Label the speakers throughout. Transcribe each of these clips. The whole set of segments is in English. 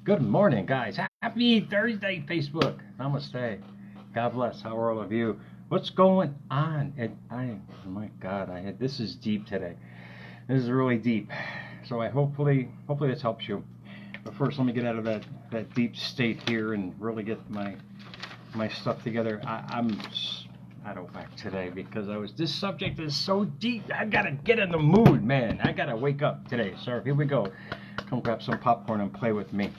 Speaker 1: Good morning, guys. Happy Thursday, Facebook. Namaste. God bless. How are all of you? What's going on? Oh my God, this is deep today. This is really deep. So hopefully this helps you. But first, let me get out of that deep state here and really get my stuff together. I'm out of whack today because this subject is so deep. I gotta get in the mood, man. I gotta wake up today. So here we go. Come grab some popcorn and play with me.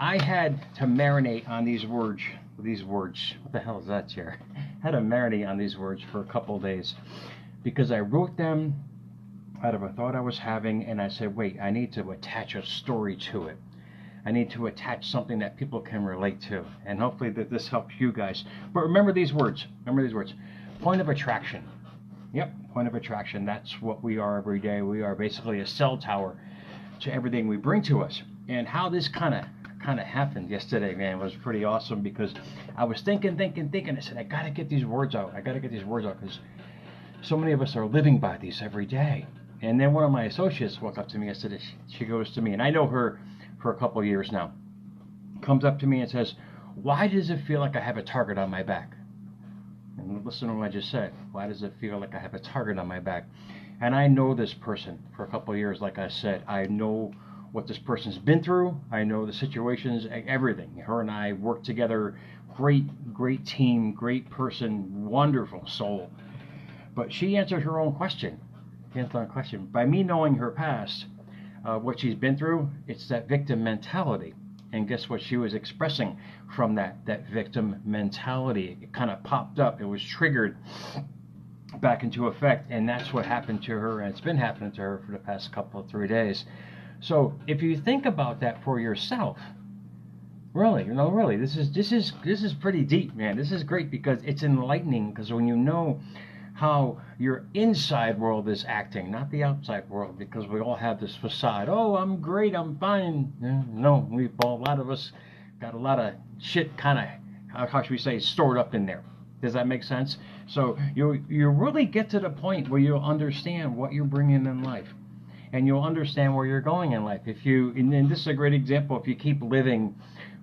Speaker 1: I had to marinate on these words. What the hell is that, Chair? I had to marinate on these words for a couple of days because I wrote them out of a thought I was having, and I said, wait, I need to attach a story to it. I need to attach something that people can relate to, and hopefully that this helps you guys. But remember these words. Point of attraction. Yep, point of attraction. That's what we are every day. We are basically a cell tower to everything we bring to us. And how this kind of happened yesterday, man, was pretty awesome because I was thinking. I said, I got to get these words out. Because so many of us are living by these every day. And then one of my associates walked up to me yesterday. She goes to me, and I know her for a couple of years now, comes up to me and says, why does it feel like I have a target on my back? And listen to what I just said. Why does it feel like I have a target on my back? And I know this person for a couple of years, like I said. I know what this person's been through. I know the situations, everything. Her and I work together. Great team, great person, wonderful soul. But she answered her own question. By me knowing her past, what she's been through, it's that victim mentality. And guess what she was expressing from that victim mentality? It kind of popped up. It was triggered back into effect, and that's what happened to her, and it's been happening to her for the past couple of 3 days. So if you think about that for yourself, really, this is pretty deep, man. This is great because it's enlightening, because when you know how your inside world is acting, not the outside world, because we all have this facade. Oh, I'm great, I'm fine. No, a lot of us got a lot of shit kind of, how should we say, stored up in there. Does that make sense? So you really get to the point where you'll understand what you're bringing in life, and you'll understand where you're going in life. And this is a great example. If you keep living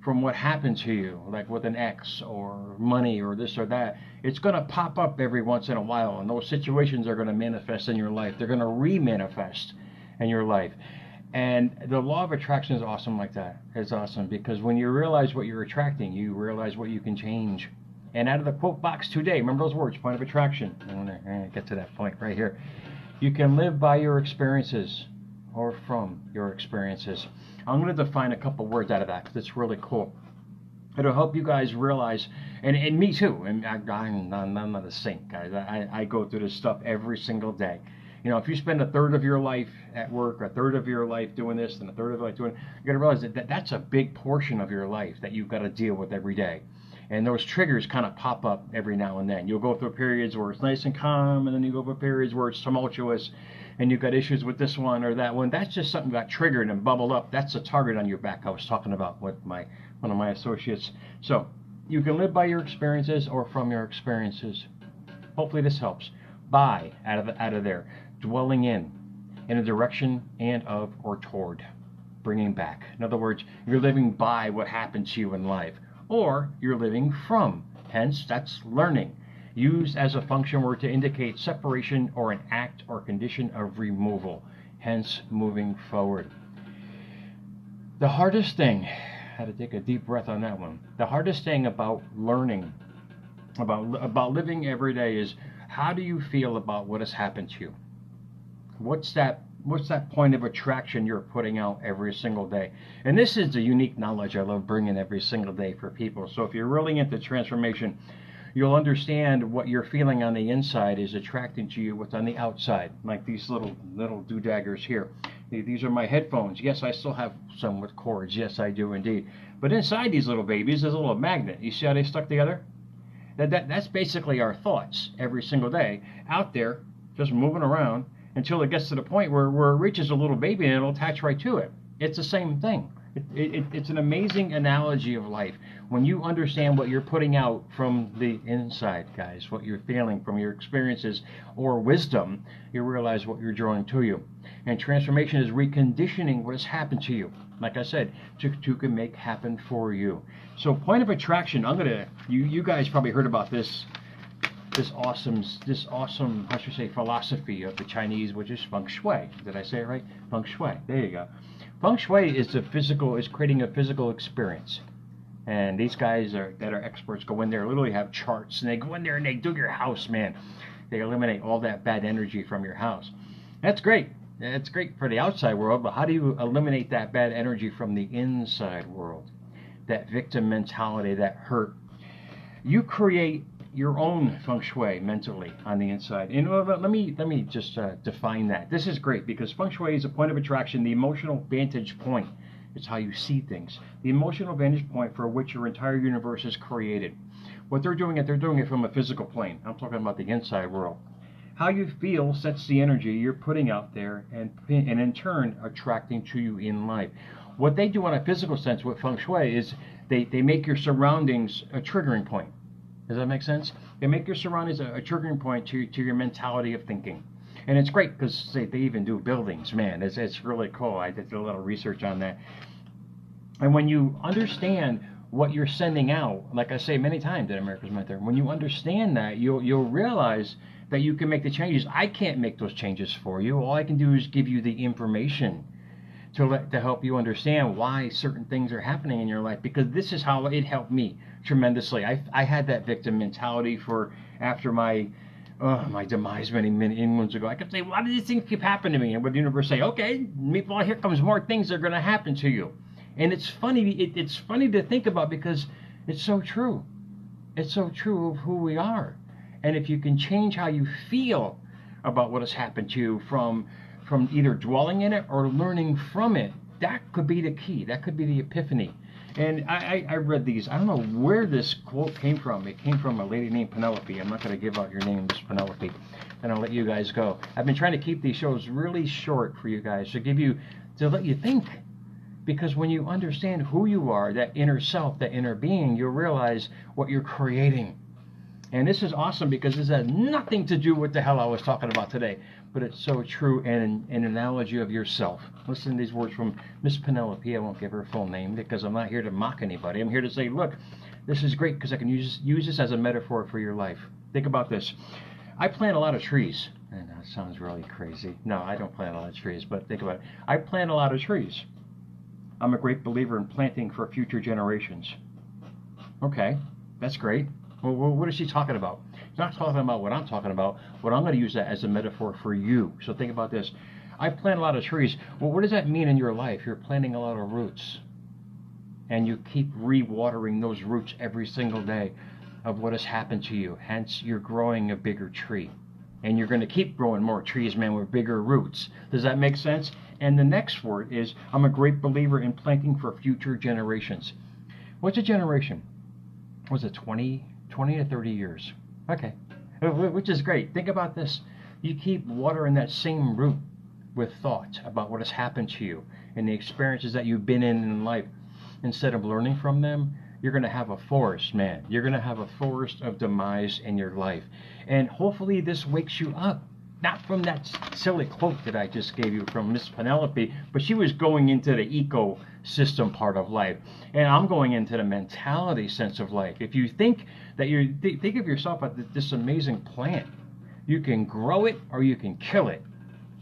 Speaker 1: from what happened to you, like with an ex or money or this or that, it's going to pop up every once in a while, and those situations are going to manifest in your life. They're going to re-manifest in your life. And the law of attraction is awesome like that. It's awesome because when you realize what you're attracting, you realize what you can change. And out of the quote box today, remember those words, point of attraction. I want to get to that point right here. You can live by your experiences or from your experiences. I'm going to define a couple words out of that because it's really cool. It'll help you guys realize, and me too, and I'm not a saint, guys. I go through this stuff every single day. You know, if you spend a third of your life at work, a third of your life doing this, and a third of your life doing, you got to realize that's a big portion of your life that you've got to deal with every day. And those triggers kind of pop up every now and then. You'll go through periods where it's nice and calm, and then you go through periods where it's tumultuous, and you've got issues with this one or that one. That's just something that got triggered and bubbled up. That's a target on your back I was talking about with one of my associates. So you can live by your experiences or from your experiences. Hopefully this helps. By, out of there. Dwelling in a direction and of or toward. Bringing back. In other words, you're living by what happened to you in life. Or you're living from. Hence, that's learning. Used as a function word to indicate separation or an act or condition of removal. Hence, moving forward. The hardest thing, I had to take a deep breath on that one. The hardest thing about learning, about living every day is, how do you feel about what has happened to you? What's that point of attraction you're putting out every single day? And this is the unique knowledge I love bringing every single day for people. So if you're really into transformation, you'll understand what you're feeling on the inside is attracting to you what's on the outside, like these little doodaggers here. These are my headphones. Yes, I still have some with cords. Yes, I do indeed. But inside these little babies is a little magnet. You see how they stuck together? That's basically our thoughts every single day out there, just moving around until it gets to the point where it reaches a little baby and it'll attach right to it. It's the same thing. It's an amazing analogy of life. When you understand what you're putting out from the inside, guys, what you're feeling from your experiences or wisdom, you realize what you're drawing to you. And transformation is reconditioning what has happened to you. like I said, to can make happen for you. So point of attraction, you guys probably heard about this awesome, how should I say, philosophy of the Chinese, which is feng shui. Did I say it right? Feng shui. There you go. Feng shui is creating a physical experience. And these guys that are experts go in there, literally have charts, and they go in there and they do your house, man. They eliminate all that bad energy from your house. That's great. That's great for the outside world, but how do you eliminate that bad energy from the inside world? That victim mentality, that hurt. You create your own feng shui mentally on the inside. And let me just define that. This is great because feng shui is a point of attraction, the emotional vantage point. It's how you see things. The emotional vantage point for which your entire universe is created. What they're doing it from a physical plane. I'm talking about the inside world. How you feel sets the energy you're putting out there and in turn attracting to you in life. What they do on a physical sense with feng shui is they make your surroundings a triggering point. Does that make sense? They make your surroundings a triggering point to your mentality of thinking. And it's great because they even do buildings, man. It's really cool. I did a little research on that. And when you understand what you're sending out, like I say many times at America's Mentor, when you understand that, you'll realize that you can make the changes. I can't make those changes for you. All I can do is give you the information to help you understand why certain things are happening in your life, because this is how it helped me tremendously. I had that victim mentality after my demise many moons ago. I kept saying, why do these things keep happening to me? And would the universe say, okay, meatball, here comes more things that are going to happen to you. And it's funny. It's funny to think about because it's so true. It's so true of who we are. And if you can change how you feel about what has happened to you from either dwelling in it or learning from it, that could be the key. That could be the epiphany. And I read these. I don't know where this quote came from. It came from a lady named Penelope. I'm not going to give out your name, Miss Penelope, and I'll let you guys go. I've been trying to keep these shows really short for you guys to let you think. Because when you understand who you are, that inner self, that inner being, you'll realize what you're creating. And this is awesome because this has nothing to do with the hell I was talking about today. But it's so true, and an analogy of yourself. Listen to these words from Miss Penelope. I won't give her full name because I'm not here to mock anybody. I'm here to say, look, this is great because I can use this as a metaphor for your life. Think about this. I plant a lot of trees. And that sounds really crazy. No, I don't plant a lot of trees, but think about it. I plant a lot of trees. I'm a great believer in planting for future generations. Okay, that's great. Well, what is she talking about? She's not talking about what I'm talking about, but I'm going to use that as a metaphor for you. So think about this. I plant a lot of trees. Well, what does that mean in your life? You're planting a lot of roots. And you keep re-watering those roots every single day of what has happened to you. Hence, you're growing a bigger tree. And you're going to keep growing more trees, man, with bigger roots. Does that make sense? And the next word is, I'm a great believer in planting for future generations. What's a generation? Was it 20 to 30 years? Okay, which is great. Think about this. You keep watering that same root with thought about what has happened to you and the experiences that you've been in life. Instead of learning from them, you're going to have a forest, man. You're going to have a forest of demise in your life. And hopefully this wakes you up. Not from that silly quote that I just gave you from Miss Penelope, but she was going into the ecosystem part of life. And I'm going into the mentality sense of life. If you think that think of yourself as this amazing plant, you can grow it or you can kill it.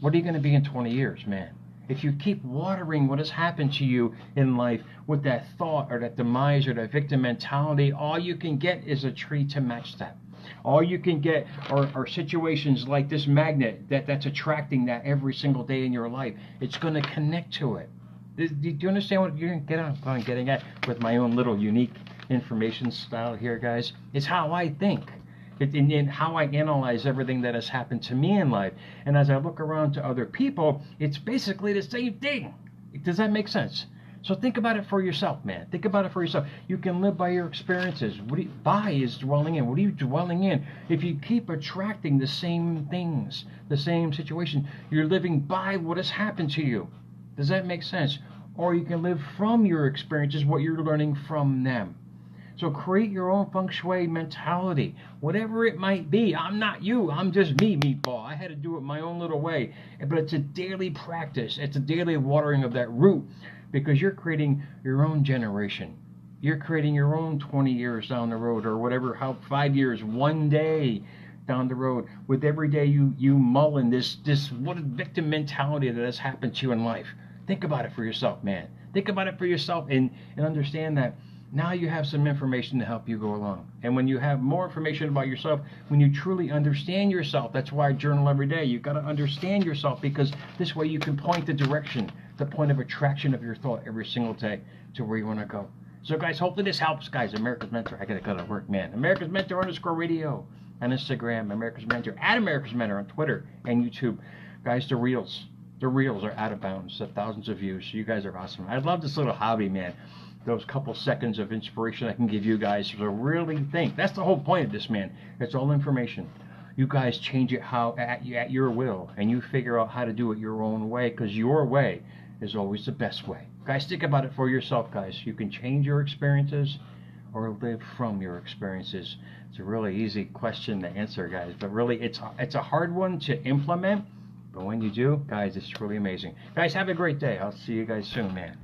Speaker 1: What are you going to be in 20 years, man? If you keep watering what has happened to you in life with that thought or that demise or that victim mentality, all you can get is a tree to match that. All you can get are situations like this magnet that's attracting that every single day in your life. It's going to connect to it. Do you understand what you're getting at with my own little unique information style here, guys? It's how I think. In how I analyze everything that has happened to me in life. And as I look around to other people, it's basically the same thing. Does that make sense? So think about it for yourself, man. Think about it for yourself. You can live by your experiences. By is dwelling in. What are you dwelling in? If you keep attracting the same things, the same situation, you're living by what has happened to you. Does that make sense? Or you can live from your experiences, what you're learning from them. So create your own feng shui mentality, whatever it might be. I'm not you. I'm just me, meatball. I had to do it my own little way. But it's a daily practice. It's a daily watering of that root because you're creating your own generation. You're creating your own 20 years down the road, or whatever, how 5 years, one day down the road. With every day you mull in this what a victim mentality that has happened to you in life. Think about it for yourself, man. Think about it for yourself, and understand that now you have some information to help you go along. And when you have more information about yourself, when you truly understand yourself, that's why I journal every day. You've got to understand yourself, because this way you can point the direction, the point of attraction of your thought every single day to where you want to go. So guys, hopefully this helps, guys. America's Mentor. I gotta go to work, man. America's Mentor _radio on Instagram. America's Mentor at America's Mentor on Twitter and YouTube. Guys, the reels are out of bounds. Thousands of views. So you guys are awesome. I love this little hobby, man. Those couple seconds of inspiration I can give you guys to really think. That's the whole point of this, man. It's all information. You guys change it at your will, and you figure out how to do it your own way, because your way is always the best way. Guys, think about it for yourself, guys. You can change your experiences or live from your experiences. It's a really easy question to answer, guys, but really it's a hard one to implement. But when you do, guys, it's really amazing. Guys, have a great day. I'll see you guys soon, man.